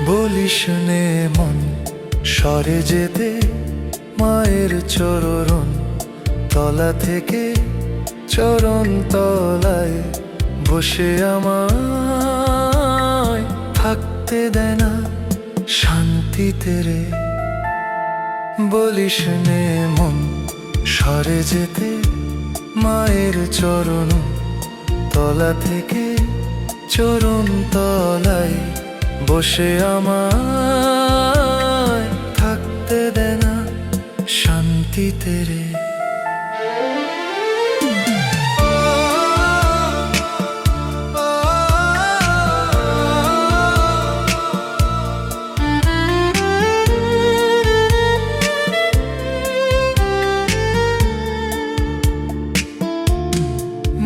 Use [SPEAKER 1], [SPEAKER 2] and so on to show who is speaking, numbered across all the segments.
[SPEAKER 1] বলিস নে মন সরে যেতে মায়ের চরণ তলা থেকে চরণ তলায় বসে আমায় থাকতে দেয় না শান্তিতে রে। বলিস নে মন সরে যেতে মায়ের চরণ তলা থেকে চরণ তলায় বসে আমায় থাকতে দেয় না শান্তিতে রে।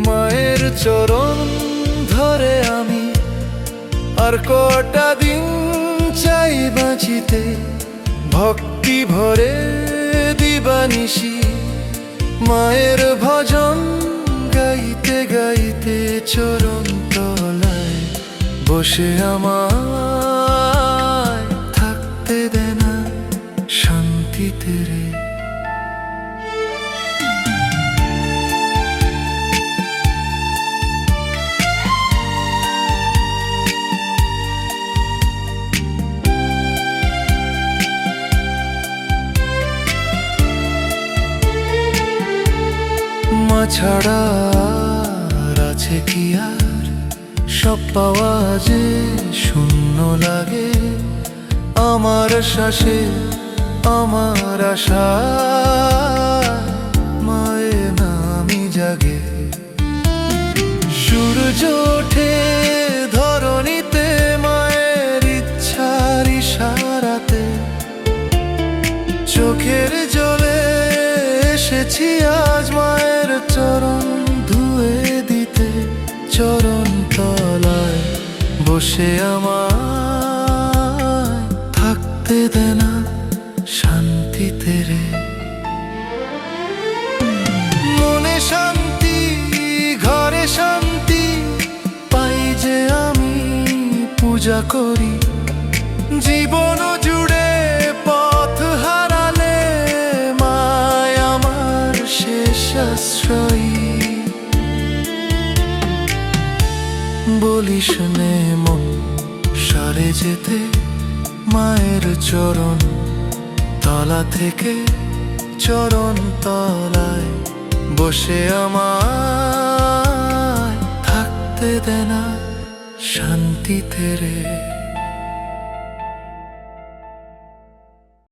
[SPEAKER 1] মায়ের চরণ ধরে আমি আর কটা দিন চাই বাঁচিতে, ভক্তি ভরে দিবানিশি মায়ের ভজন গাইতে গাইতে চরণ তলায় বসে আমায় থাকতে দেয় না শান্তিতে রে। মা ছাড়া আর আছে কি আর, সব পাওয়া যে শূন্য লাগে। আমার শ্বাসে আমার আশা মায়ের নামই জাগে। সূর্য ওঠে ধরণীতে মায়ের ইচ্ছার ইশারাতে, চোখের জলে এসেছি আজ মায়ের চরণ ধুয়ে দিতে। চরণ তলায় বসে আমায় থাকতে দেয় না শান্তিতে রে। মনে শান্তি ঘরে শান্তি পাই যে আমি পূজা করি। জীবন জুড়ে পথ হারালে মায় আমার শেষ আশ্রয়ী। বলিস নে মন সরে যেতে মায়ের চরণ তলা থেকে চরণ তলায় বসে আমায় থাকতে দেয় না শান্তিতে রে।